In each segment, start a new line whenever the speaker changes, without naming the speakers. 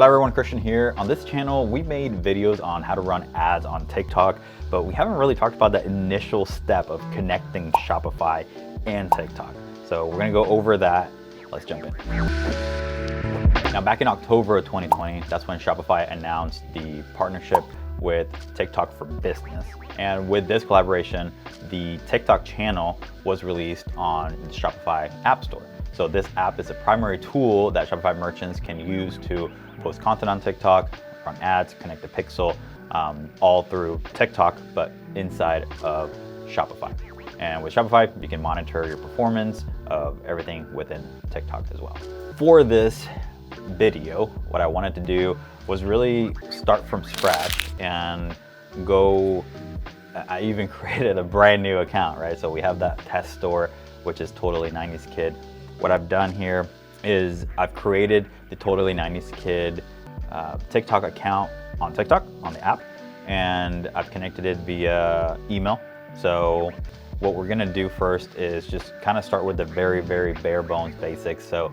Hello everyone, Christian here. On this channel, we made videos on how to run ads on TikTok, but we haven't really talked about the initial step of connecting Shopify and TikTok. So we're gonna go over that. Let's jump in. Now, back in October of 2020, that's when Shopify announced the partnership with TikTok for Business. And with this collaboration, the TikTok channel was released on the Shopify App Store. So this app is a primary tool that Shopify merchants can use to post content on TikTok, run ads, connect the pixel, all through TikTok, but inside of Shopify. And with Shopify, you can monitor your performance of everything within TikTok as well. For this video, what I wanted to do was really start from scratch and go, I even created a brand new account, right? So we have that test store, which is Totally 90s Kid. What I've done here is I've created the Totally 90s Kid TikTok account on TikTok, on the app, and I've connected it via email. So what we're gonna do first is just kind of start with the very, very bare bones basics. So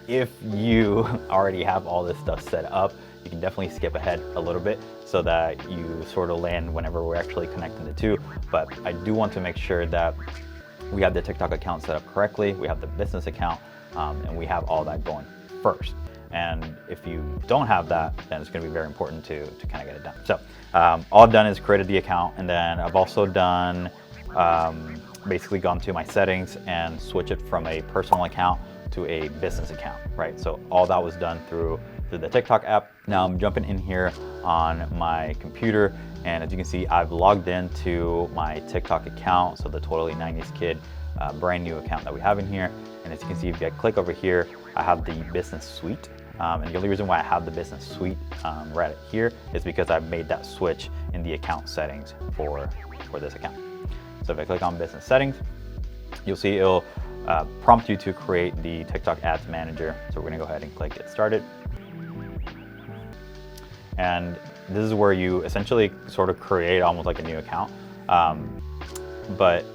if you already have all this stuff set up, you can definitely skip ahead a little bit so that you sort of land whenever we're actually connecting the two. But I do want to make sure that we have the TikTok account set up correctly, we have the business account, and we have all that going first. And if you don't have that, then it's gonna be very important to kind of get it done. So all I've done is created the account, and then I've also done, basically gone to my settings and switch it from a personal account to a business account, right? So all that was done through the TikTok app. Now I'm jumping in here on my computer, and as you can see, I've logged into my TikTok account, so the Totally 90s Kid brand new account that we have in here. And as you can see, if I click over here, I have the business suite. And the only reason why I have the business suite right here is because I've made that switch in the account settings for this account. So if I click on business settings, you'll see it'll prompt you to create the TikTok Ads Manager. So we're gonna go ahead and click Get Started. And this is where you essentially sort of create almost like a new account. But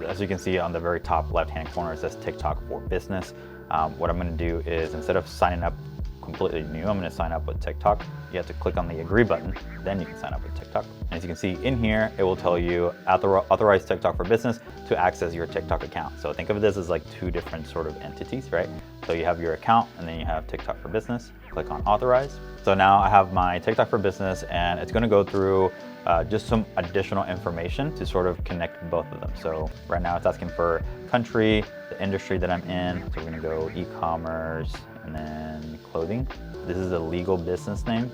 as you can see on the very top left-hand corner, it says TikTok for Business. What I'm gonna do is, instead of signing up completely new, I'm gonna sign up with TikTok. You have to click on the agree button, then you can sign up with TikTok. And as you can see in here, it will tell you authorize TikTok for Business to access your TikTok account. So think of this as like two different sort of entities, right? So you have your account, and then you have TikTok for Business. Click on authorize. So now I have my TikTok for Business, and it's gonna go through just some additional information to sort of connect both of them. So right now it's asking for country, the industry that I'm in. So we're gonna go e-commerce, and then clothing. This is a legal business name.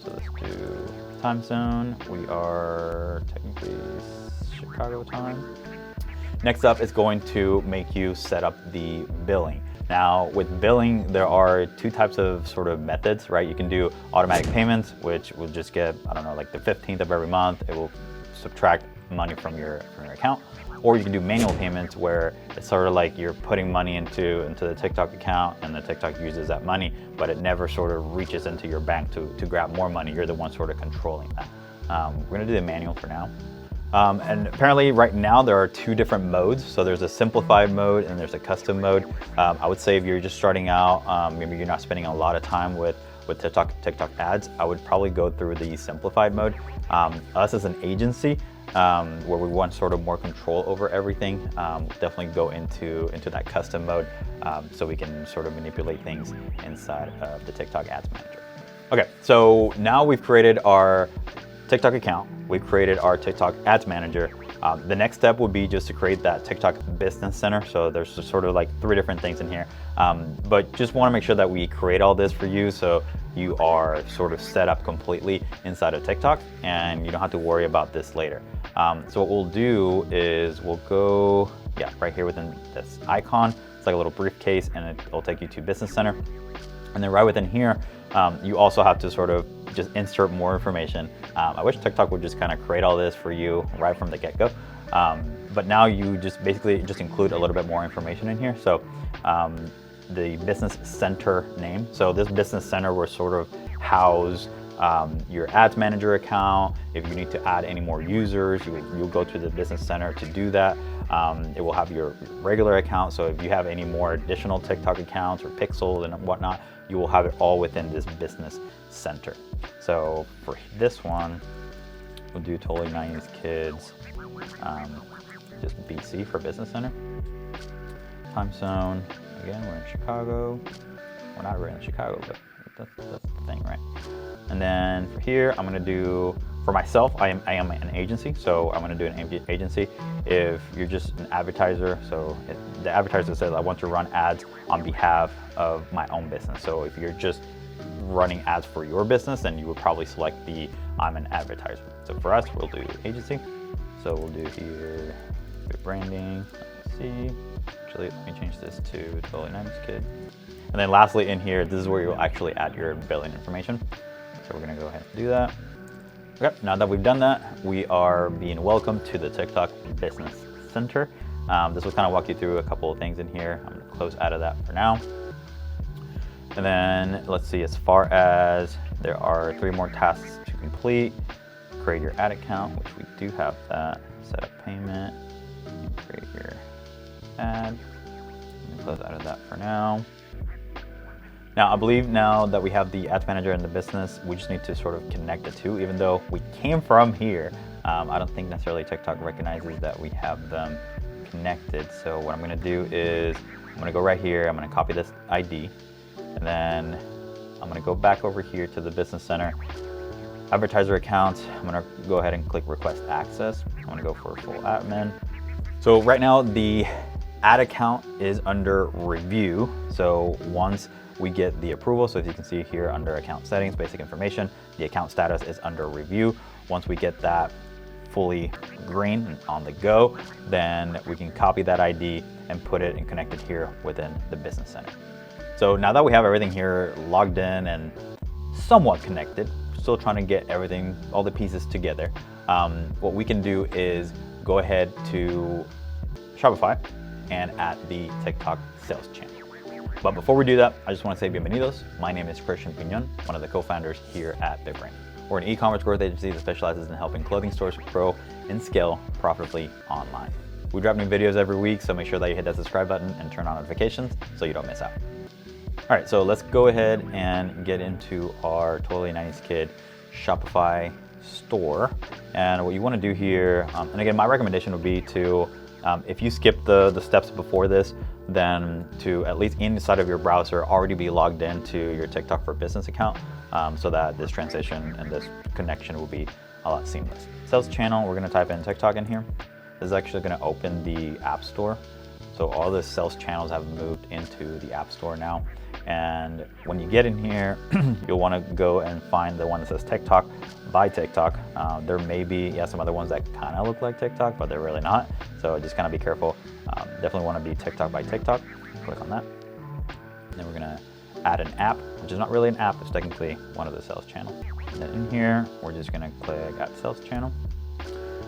So let's do time zone. We are technically Chicago time. Next up is going to make you set up the billing. Now with billing, there are two types of sort of methods, right? You can do automatic payments, which will just get, I don't know, like the 15th of every month, it will subtract money from your account. Or you can do manual payments, where it's sort of like you're putting money into the TikTok account, and the TikTok uses that money, but it never sort of reaches into your bank to grab more money. You're the one sort of controlling that. We're gonna do the manual for now. And apparently right now there are two different modes. So there's a simplified mode and there's a custom mode. I would say if you're just starting out, maybe you're not spending a lot of time with TikTok ads, I would probably go through the simplified mode. Us as an agency, where we want sort of more control over everything, definitely go into that custom mode, so we can sort of manipulate things inside of the TikTok Ads Manager. Okay, so now we've created our TikTok account, we've created our TikTok Ads Manager. The next step would be just to create that TikTok Business Center. So there's sort of like three different things in here, but just want to make sure that we create all this for you, so you are sort of set up completely inside of TikTok, and you don't have to worry about this later. So what we'll do is we'll go, right here within this icon. It's like a little briefcase, and it'll take you to Business Center. And then right within here, you also have to sort of just insert more information. I wish TikTok would just kind of create all this for you right from the get-go. But now you just basically just include a little bit more information in here. So the business center name. So this business center will sort of house your ads manager account. If you need to add any more users, you'll go to the business center to do that. It will have your regular account. So if you have any more additional TikTok accounts or pixels and whatnot, you will have it all within this business center. So for this one, we'll do Totally 90s Kids, just BC for business center. Time zone, again, we're in Chicago. We're not really in Chicago, but that's the thing, right? And then for here, I'm gonna do, for myself, I am an agency, so I'm gonna do an agency. If you're just an advertiser, so the advertiser says I want to run ads on behalf of my own business. So if you're just running ads for your business, then you would probably select the I'm an advertiser. So for us, we'll do agency. So we'll do here branding. Let's see. Actually, let me change this to Totally 90s Kid. And then lastly in here, this is where you'll actually add your billing information. So we're gonna go ahead and do that. Okay, now that we've done that, we are being welcomed to the TikTok Business Center. This will kind of walk you through a couple of things in here. I'm gonna close out of that for now. And then let's see, as far as there are 3 more tasks to complete. Create your ad account, which we do have that. Set up payment, and create your ad. I'm gonna close out of that for now. Now, I believe now that we have the ads manager and the business, we just need to sort of connect the two, even though we came from here. I don't think necessarily TikTok recognizes that we have them connected. So what I'm gonna do is, I'm gonna go right here, I'm gonna copy this ID, and then I'm gonna go back over here to the business center, advertiser account. I'm gonna go ahead and click request access. I'm gonna go for full admin. So right now, the ad account is under review. So once we get the approval, so as you can see here under account settings, basic information, the account status is under review. Once we get that fully green and on the go, then we can copy that ID and put it and connect it here within the business center. So now that we have everything here logged in and somewhat connected, still trying to get everything, all the pieces together, what we can do is go ahead to Shopify and add the TikTok sales channel. But before we do that, I just want to say bienvenidos. My name is Christian Piñon, one of the co-founders here at BitBrain. We're an e-commerce growth agency that specializes in helping clothing stores grow and scale profitably online. We drop new videos every week, so make sure that you hit that subscribe button and turn on notifications so you don't miss out. All right, so let's go ahead and get into our Totally 90s Kid Shopify store. And what you want to do here, and again, my recommendation would be to, if you skip the steps before this, then to at least inside of your browser already be logged into your TikTok for Business account, so that this transition and this connection will be a lot seamless. Sales channel, we're gonna type in TikTok in here. This is actually gonna open the App Store. So all the sales channels have moved into the App Store now. And when you get in here, you'll wanna go and find the one that says TikTok by TikTok. There may be some other ones that kind of look like TikTok, but they're really not. So just kind of be careful. Definitely wanna be TikTok by TikTok. Click on that. And then we're gonna add an app, which is not really an app, it's technically one of the sales channels. And then in here, we're just gonna click add sales channel.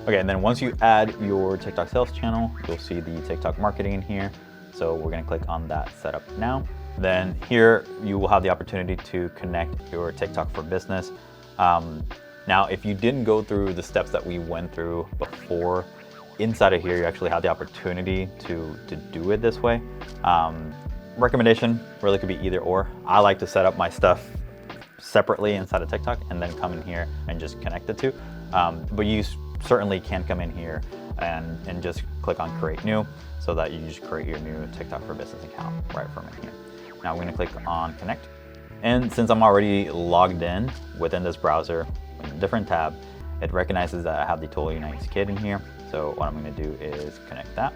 Okay, and then once you add your TikTok sales channel, you'll see the TikTok marketing in here. So we're gonna click on that setup now. Then here you will have the opportunity to connect your TikTok for Business. Now, if you didn't go through the steps that we went through before, inside of here you actually have the opportunity to do it this way. Recommendation really could be either or. I like to set up my stuff separately inside of TikTok and then come in here and just connect the two. But you certainly can come in here and just click on create new, so that you just create your new TikTok for Business account right from in here. Now I'm gonna click on connect. And since I'm already logged in within this browser, in a different tab, it recognizes that I have the Totally 90s Kid in here. So what I'm gonna do is connect that.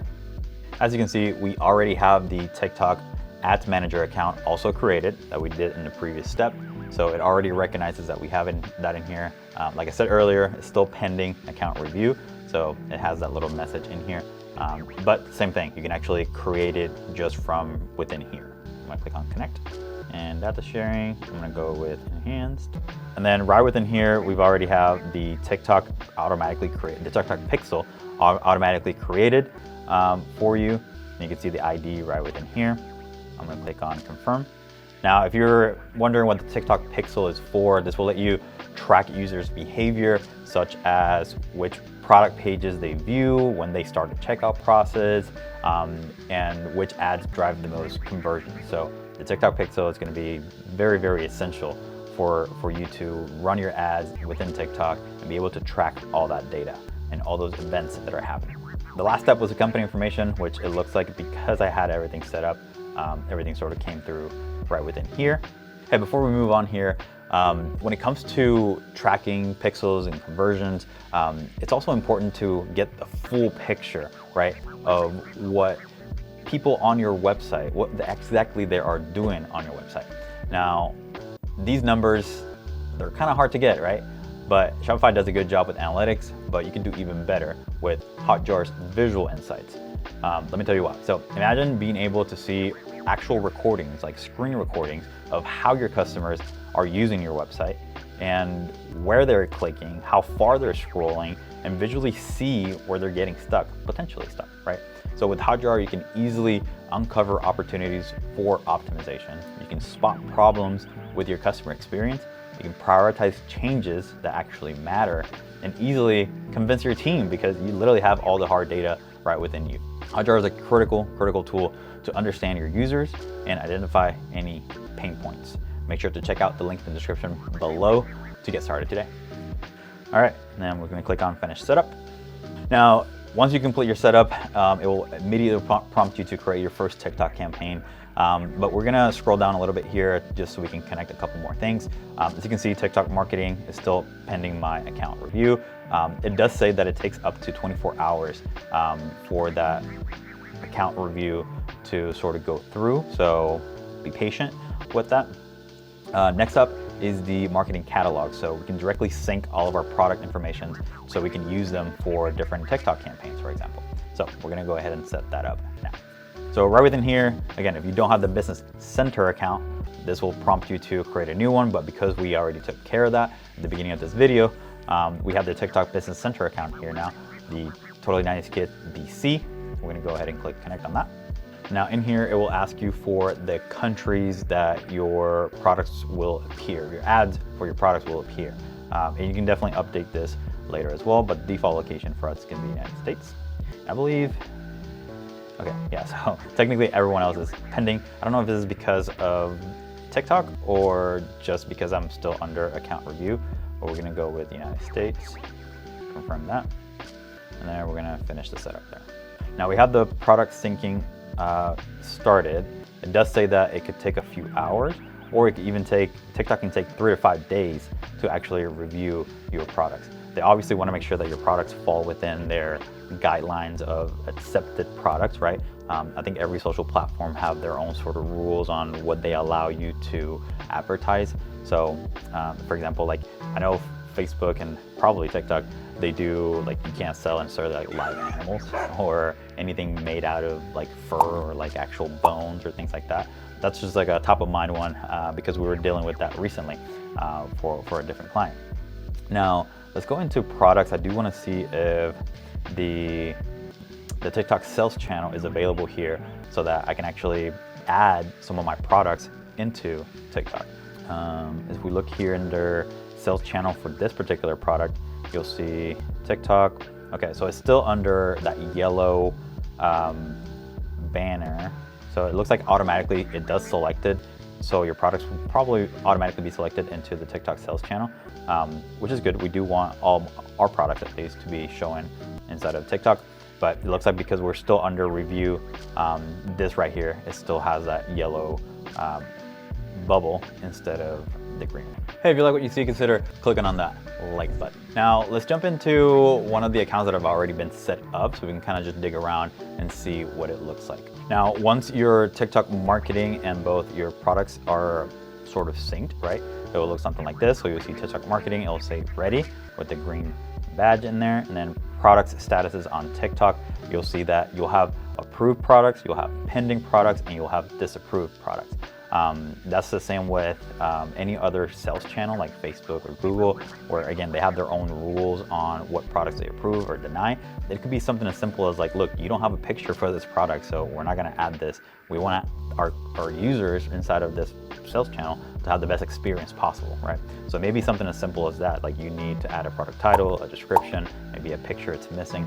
As you can see, we already have the TikTok Ads Manager account also created that we did in the previous step. So it already recognizes that we have that in here. Like I said earlier, it's still pending account review. So it has that little message in here. But same thing, you can actually create it just from within here. I'm gonna click on connect and data sharing. I'm gonna go with enhanced. And then right within here, we've already have the TikTok automatically created, the TikTok pixel automatically created for you. And you can see the ID right within here. I'm gonna click on confirm. Now, if you're wondering what the TikTok pixel is for, this will let you track users' behavior, such as which product pages they view, when they start the checkout process, and which ads drive the most conversion. So the TikTok pixel is going to be very, very essential for you to run your ads within TikTok and be able to track all that data and all those events that are happening. The last step was the company information, which it looks like because I had everything set up, everything sort of came through right within here. Hey, before we move on here, when it comes to tracking pixels and conversions, it's also important to get the full picture, right, of what people on your website, what exactly they are doing on your website. Now, these numbers, they're kind of hard to get, right? But Shopify does a good job with analytics, but you can do even better with Hotjar's visual insights. Let me tell you what. So imagine being able to see actual recordings, like screen recordings of how your customers are using your website and where they're clicking, how far they're scrolling, and visually see where they're getting stuck, potentially stuck, right? So with Hotjar, you can easily uncover opportunities for optimization. You can spot problems with your customer experience. You can prioritize changes that actually matter and easily convince your team because you literally have all the hard data right within you. Hotjar is a critical tool to understand your users and identify any pain points. Make sure to check out the link in the description below to get started today. All right, and then we're gonna click on Finish Setup. Now, once you complete your setup, it will immediately prompt you to create your first TikTok campaign. But we're gonna scroll down a little bit here just so we can connect a couple more things. As you can see, TikTok marketing is still pending my account review. It does say that it takes up to 24 hours for that account review to sort of go through, so be patient with that. Next up is the marketing catalog. So we can directly sync all of our product information so we can use them for different TikTok campaigns, for example. So we're gonna go ahead and set that up now. So right within here, again, if you don't have the Business Center account, this will prompt you to create a new one, but because we already took care of that at the beginning of this video, we have the TikTok Business Center account here now, the Totally 90s Kid BC. We're gonna go ahead and click connect on that. Now in here, it will ask you for the countries that your products will appear, your ads for your products will appear. And you can definitely update this later as well, but default location for us is gonna be the United States. I believe, okay, yeah, so technically everyone else is pending. I don't know if this is because of TikTok or just because I'm still under account review, but we're gonna go with the United States, confirm that, and then we're gonna finish the setup there. Now we have the product syncing started. It does say that it could take a few hours, or it could even take, TikTok can take 3 to 5 days to actually review your products. They obviously want to make sure that your products fall within their guidelines of accepted products, right? I think every social platform have their own sort of rules on what they allow you to advertise. So for example, like I know Facebook and probably TikTok, they do like you can't sell necessarily like live animals or anything made out of like fur or like actual bones or things like that. That's just like a top of mind one because we were dealing with that recently for a different client. Now let's go into products. I do want to see if the TikTok sales channel is available here so that I can actually add some of my products into TikTok. As we look here under sales channel for this particular product, you'll see TikTok. Okay, so it's still under that yellow banner. So it looks like automatically it does select it. So your products will probably automatically be selected into the TikTok sales channel, which is good. We do want all our products at least to be showing inside of TikTok, but it looks like because we're still under review, this right here, it still has that yellow bubble instead of the green. Hey, if you like what you see, consider clicking on that like button. Now let's jump into one of the accounts that have already been set up so we can kind of just dig around and see what it looks like. Now, once your TikTok marketing and both your products are sort of synced, right? It will look something like this. So you'll see TikTok marketing, it will say ready with the green badge in there, and then products statuses on TikTok. You'll see that you'll have approved products, you'll have pending products, and you'll have disapproved products. That's the same with any other sales channel like Facebook or Google, where again, they have their own rules on what products they approve or deny. It could be something as simple as like, look, you don't have a picture for this product, so we're not gonna add this. We want our users inside of this sales channel to have the best experience possible, right? So maybe something as simple as that, like you need to add a product title, a description, maybe a picture it's missing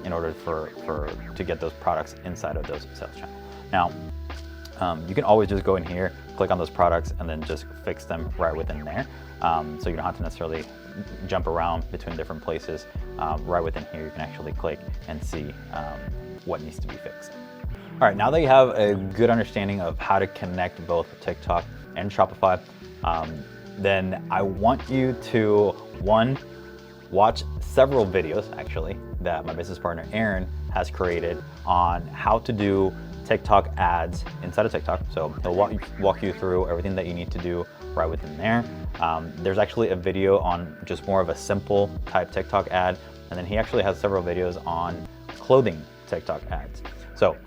in order to get those products inside of those sales channels. Now, You can always just go in here, click on those products, and then just fix them right within there. So you don't have to necessarily jump around between different places. Right within here, you can actually click and see what needs to be fixed. All right, now that you have a good understanding of how to connect both TikTok and Shopify, then I want you to, one, watch several videos actually that my business partner Aaron has created on how to do TikTok ads inside of TikTok. So he'll walk you through everything that you need to do right within there. There's actually a video on just more of a simple type TikTok ad, and then he actually has several videos on clothing TikTok ads. So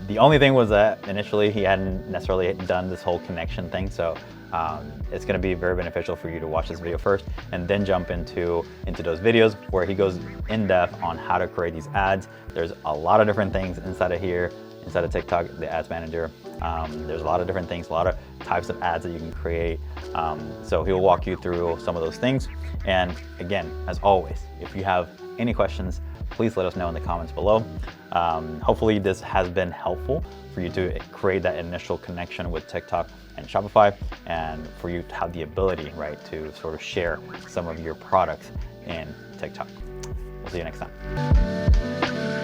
the only thing was that initially he hadn't necessarily done this whole connection thing. So it's going to be very beneficial for you to watch this video first and then jump into those videos where he goes in depth on how to create these ads. There's a lot of different things inside of here, inside of TikTok, the ads manager. There's a lot of different things, a lot of types of ads that you can create. So he'll walk you through some of those things. And again, as always, if you have any questions, please let us know in the comments below. Hopefully this has been helpful for you to create that initial connection with TikTok and Shopify, and for you to have the ability, right, to sort of share some of your products in TikTok. We'll see you next time.